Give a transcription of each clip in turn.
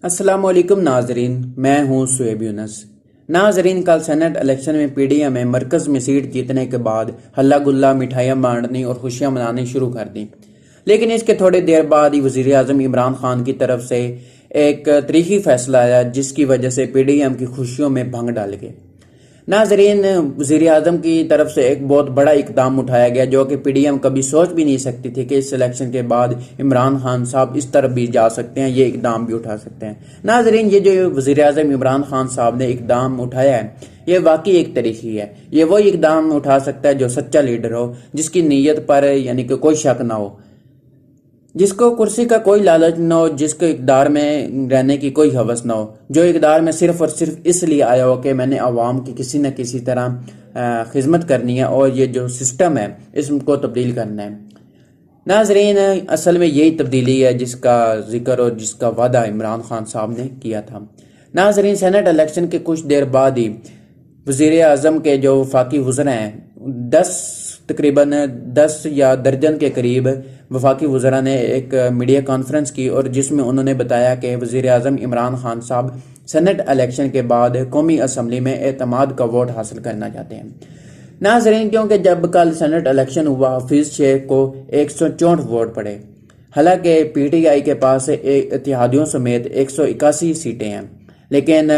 السلام علیکم ناظرین، میں ہوں سویب یونس۔ ناظرین، کل سینٹ الیکشن میں پی ڈی ایم میں مرکز میں سیٹ جیتنے کے بعد ہلہ گلہ، مٹھائیاں بانٹنی اور خوشیاں منانی شروع کر دیں، لیکن اس کے تھوڑی دیر بعد ہی وزیر اعظم عمران خان کی طرف سے ایک تاریخی فیصلہ آیا جس کی وجہ سے پی ڈی ایم کی خوشیوں میں بھنگ ڈال گئے۔ ناظرین، وزیر اعظم کی طرف سے ایک بہت بڑا اقدام اٹھایا گیا جو کہ پی ڈی ایم کبھی سوچ بھی نہیں سکتی تھی کہ اس الیکشن کے بعد عمران خان صاحب اس طرف بھی جا سکتے ہیں، یہ اقدام بھی اٹھا سکتے ہیں۔ ناظرین، یہ جو وزیر اعظم عمران خان صاحب نے اقدام اٹھایا ہے یہ واقعی ایک تاریخی ہے۔ یہ وہ اقدام اٹھا سکتا ہے جو سچا لیڈر ہو، جس کی نیت پر یعنی کہ کوئی شک نہ ہو، جس کو کرسی کا کوئی لالچ نہ ہو، جس کو اقتدار میں رہنے کی کوئی ہوس نہ ہو، جو اقتدار میں صرف اور صرف اس لیے آیا ہو کہ میں نے عوام کی کسی نہ کسی طرح خدمت کرنی ہے اور یہ جو سسٹم ہے اس کو تبدیل کرنا ہے۔ ناظرین، اصل میں یہی تبدیلی ہے جس کا ذکر اور جس کا وعدہ عمران خان صاحب نے کیا تھا۔ ناظرین، سینٹ الیکشن کے کچھ دیر بعد ہی وزیر اعظم کے جو وفاقی وزراء ہیں، تقریباً 10 یا درجن کے قریب وفاقی وزراء نے ایک میڈیا کانفرنس کی اور جس میں انہوں نے بتایا کہ وزیر اعظم عمران خان صاحب سینٹ الیکشن کے بعد قومی اسمبلی میں اعتماد کا ووٹ حاصل کرنا چاہتے ہیں۔ ناظرین، کیونکہ جب کل سینٹ الیکشن ہوا، حفیظ شیخ کو 164 ووٹ پڑے، حالانکہ پی ٹی آئی کے پاس اتحادیوں سمیت 181 سیٹیں ہیں، لیکن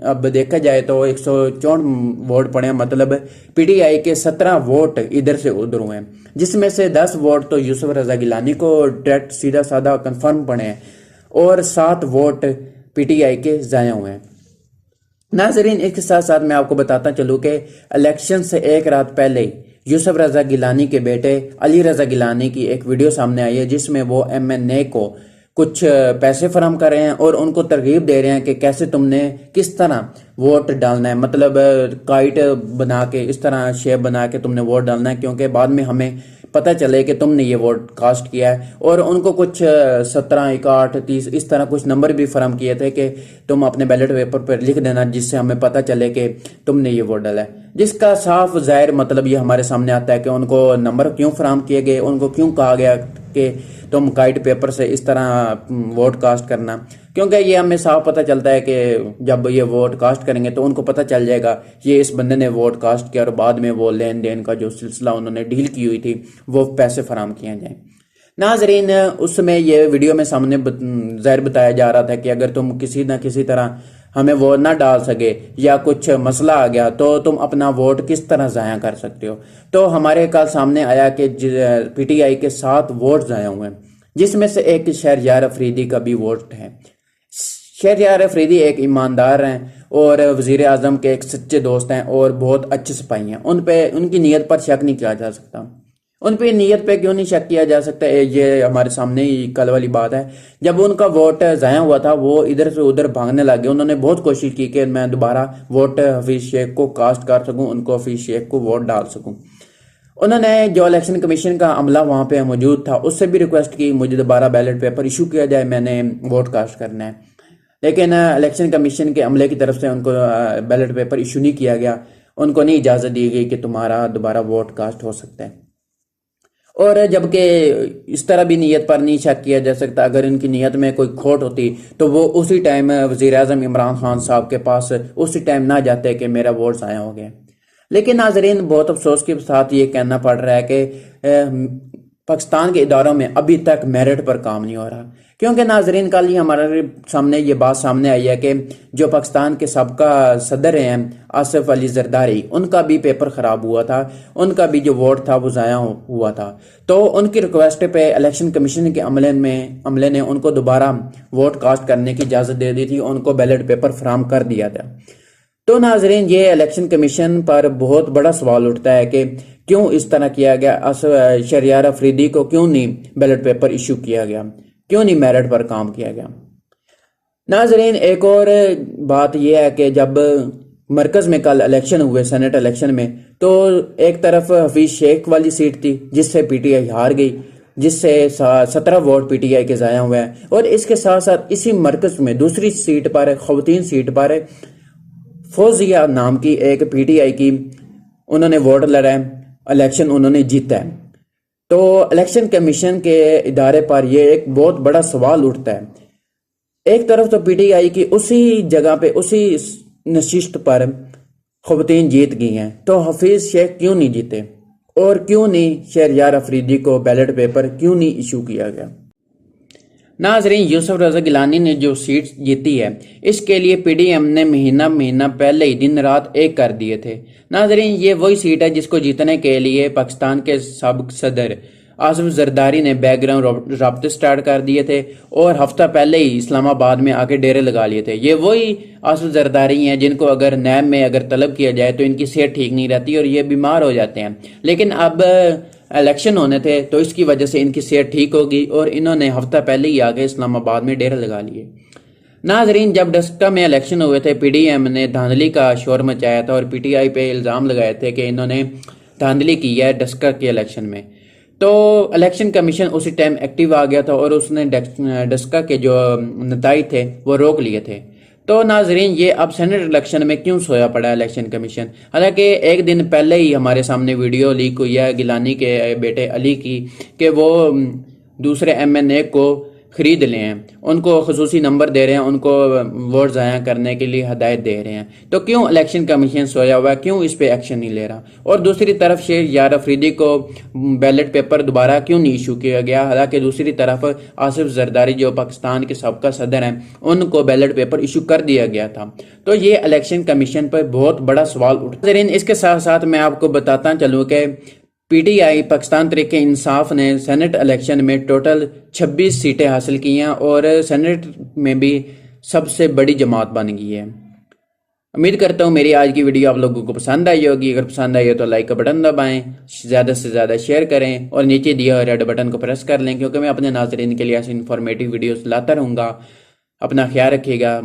اب دیکھا جائے تو 164 ووٹ پڑے، مطلب پی ٹی آئی کے 17 ووٹ ادھر سے ادھر ہوئے ہیں، جس میں سے 10 ووٹ تو یوسف رضا گیلانی کو ڈائریکٹ سیدھا سادہ کنفرم پڑے ہیں اور 7 ووٹ پی ٹی آئی کے ضائع ہوئے ہیں۔ ناظرین، اس کے ساتھ ساتھ میں آپ کو بتاتا چلوں کہ الیکشن سے ایک رات پہلے یوسف رضا گیلانی کے بیٹے علی رضا گیلانی کی ایک ویڈیو سامنے آئی ہے جس میں وہ ایم این اے کو کچھ پیسے فراہم کر رہے ہیں اور ان کو ترغیب دے رہے ہیں کہ کیسے تم نے کس طرح ووٹ ڈالنا ہے، مطلب کائٹ بنا کے اس طرح شیپ بنا کے تم نے ووٹ ڈالنا ہے، کیونکہ بعد میں ہمیں پتہ چلے کہ تم نے یہ ووٹ کاسٹ کیا ہے۔ اور ان کو کچھ 17، 61، 30 اس طرح کچھ نمبر بھی فراہم کیے تھے کہ تم اپنے بیلٹ پیپر پر لکھ دینا جس سے ہمیں پتہ چلے کہ تم نے یہ ووٹ ڈالا ہے، جس کا صاف ظاہر مطلب یہ ہمارے سامنے آتا ہے کہ ان کو نمبر کیوں فراہم کیے گئے، ان کو کیوں کہا گیا کہ تم کائٹ پیپر سے اس طرح ووٹ کاسٹ کرنا، کیونکہ یہ ہمیں صاف پتہ چلتا ہے کہ جب یہ ووٹ کاسٹ کریں گے تو ان کو پتہ چل جائے گا یہ اس بندے نے ووٹ کاسٹ کیا، اور بعد میں وہ لین دین کا جو سلسلہ انہوں نے ڈیل کی ہوئی تھی وہ پیسے فراہم کیے جائیں۔ ناظرین، اس میں یہ ویڈیو میں سامنے ظاہر بتایا جا رہا تھا کہ اگر تم کسی نہ کسی طرح ہمیں ووٹ نہ ڈال سکے یا کچھ مسئلہ آ گیا تو تم اپنا ووٹ کس طرح ضائع کر سکتے ہو۔ تو ہمارے کل سامنے آیا کہ پی ٹی آئی کے 7 ووٹ ضائع ہوئے ہیں، جس میں سے ایک شہریار افریدی کا بھی ووٹ ہے۔ شہریار افریدی ایک ایماندار ہیں اور وزیر اعظم کے ایک سچے دوست ہیں اور بہت اچھے سپاہی ہیں، ان کی نیت پر شک نہیں کیا جا سکتا۔ ان پہ نیت پہ کیوں نہیں شک کیا جا سکتا، یہ ہمارے سامنے ہی کل والی بات ہے۔ جب ان کا ووٹ ضائع ہوا تھا وہ ادھر سے ادھر بھاگنے لگے، انہوں نے بہت کوشش کی کہ میں دوبارہ ووٹ حفیظ شیخ کو کاسٹ کر سکوں، ان کو حفیظ شیخ کو ووٹ ڈال سکوں۔ انہوں نے جو الیکشن کمیشن کا عملہ وہاں پہ موجود تھا اس سے بھی ریکویسٹ کی مجھے دوبارہ بیلٹ پیپر ایشو کیا جائے، میں نے ووٹ کاسٹ کرنا ہے، لیکن الیکشن کمیشن کے عملے کی طرف سے ان کو بیلٹ پیپر ایشو نہیں کیا گیا، ان کو نہیں اجازت دی گئی کہ تمہارا دوبارہ ووٹ کاسٹ ہو سکتا ہے۔ اور جبکہ اس طرح بھی نیت پر نہیں شک کیا جا سکتا، اگر ان کی نیت میں کوئی کھوٹ ہوتی تو وہ اسی ٹائم وزیر اعظم عمران خان صاحب کے پاس اسی ٹائم نہ جاتے کہ میرا ووٹ ضائع ہو گیا۔ لیکن ناظرین، بہت افسوس کے ساتھ یہ کہنا پڑ رہا ہے کہ پاکستان کے اداروں میں ابھی تک میرٹ پر کام نہیں ہو رہا، کیونکہ ناظرین کل ہی ہمارے سامنے یہ بات سامنے آئی ہے کہ جو پاکستان کے سابقہ صدر ہیں آصف علی زرداری، ان کا بھی پیپر خراب ہوا تھا، ان کا بھی جو ووٹ تھا وہ ضائع ہوا تھا، تو ان کی ریکویسٹ پہ الیکشن کمیشن کے عملے نے ان کو دوبارہ ووٹ کاسٹ کرنے کی اجازت دے دی تھی، ان کو بیلٹ پیپر فراہم کر دیا تھا۔ تو ناظرین، یہ الیکشن کمیشن پر بہت بڑا سوال اٹھتا ہے کہ کیوں اس طرح کیا گیا، شہریار افریدی کو کیوں نہیں بیلٹ پیپر ایشو کیا گیا، کیوں نہیں میرٹ پر کام کیا گیا۔ ناظرین، ایک اور بات یہ ہے کہ جب مرکز میں کل الیکشن ہوئے سینٹ الیکشن میں، تو ایک طرف حفیظ شیخ والی سیٹ تھی جس سے پی ٹی آئی ہار گئی، جس سے 17 ووٹ پی ٹی آئی کے ضائع ہوئے ہیں، اور اس کے ساتھ ساتھ اسی مرکز میں دوسری سیٹ پر خواتین سیٹ پر فوزیہ نام کی ایک پی ٹی آئی کی انہوں نے ووٹ لڑا ہے، الیکشن انہوں نے جیتا ہے۔ تو الیکشن کمیشن کے ادارے پر یہ ایک بہت بڑا سوال اٹھتا ہے ایک طرف تو پی ٹی آئی کی اسی جگہ پہ اسی نشست پر خواتین جیت گئی ہیں، تو حفیظ شیخ کیوں نہیں جیتے، اور کیوں نہیں شہریار افریدی کو بیلٹ پیپر کیوں نہیں ایشو کیا گیا؟ ناظرین، یوسف رضا گیلانی نے جو سیٹ جیتی ہے اس کے لیے پی ڈی ایم نے مہینہ پہلے ہی دن رات ایک کر دیے تھے۔ ناظرین، یہ وہی سیٹ ہے جس کو جیتنے کے لیے پاکستان کے سابق صدر اعظم زرداری نے بیک گراؤنڈ رابطے سٹارٹ کر دیے تھے، اور ہفتہ پہلے ہی اسلام آباد میں آ کے ڈیرے لگا لیے تھے۔ یہ وہی اعظم زرداری ہیں جن کو اگر نیب میں اگر طلب کیا جائے تو ان کی صحت ٹھیک نہیں رہتی اور یہ بیمار ہو جاتے ہیں، لیکن اب الیکشن ہونے تھے تو اس کی وجہ سے ان کی صحت ٹھیک ہوگی اور انہوں نے ہفتہ پہلے ہی آ کے اسلام آباد میں ڈیرے لگا لیے۔ ناظرین، جب ڈسکا میں الیکشن ہوئے تھے، پی ڈی ایم نے دھاندلی کا شور مچایا تھا اور پی ٹی آئی پہ الزام لگائے تھے کہ انہوں نے دھاندلی کی ہے ڈسکا کے الیکشن میں، تو الیکشن کمیشن اسی ٹائم ایکٹیو آ گیا تھا اور اس نے ڈسکا کے جو نتائج تھے وہ روک لیے تھے۔ تو ناظرین، یہ اب سینٹ الیکشن میں کیوں سویا پڑا ہے الیکشن کمیشن؟ حالانکہ ایک دن پہلے ہی ہمارے سامنے ویڈیو لیک ہوئی ہے گیلانی کے بیٹے علی کی کہ وہ دوسرے ایم این اے کو خرید لے ہیں، ان کو خصوصی نمبر دے رہے ہیں، ان کو ووٹ ضائع کرنے کے لیے ہدایت دے رہے ہیں۔ تو کیوں الیکشن کمیشن سویا ہوا ہے، کیوں اس پہ ایکشن نہیں لے رہا؟ اور دوسری طرف شہریار افریدی کو بیلٹ پیپر دوبارہ کیوں نہیں ایشو کیا گیا، حالانکہ دوسری طرف آصف زرداری جو پاکستان کے سابقہ صدر ہیں ان کو بیلٹ پیپر ایشو کر دیا گیا تھا۔ تو یہ الیکشن کمیشن پر بہت بڑا سوال اٹھا۔ اس کے ساتھ ساتھ میں آپ کو بتاتا چلوں کہ P T I Pakistan Tehreek Insaf نے سینٹ الیکشن میں ٹوٹل 26 سیٹیں حاصل کی ہیں اور سینٹ میں بھی سب سے بڑی جماعت بن گئی ہے۔ امید کرتا ہوں میری آج کی ویڈیو آپ لوگوں کو پسند آئی ہوگی۔ اگر پسند آئی ہو تو لائک کا بٹن دبائیں، زیادہ سے زیادہ شیئر کریں اور نیچے دیا ہوا ریڈ بٹن کو پریس کر لیں، کیونکہ میں اپنے ناظرین کے لیے ایسی انفارمیٹیو ویڈیوز لاتا رہوں گا۔ اپنا خیال رکھیے گا۔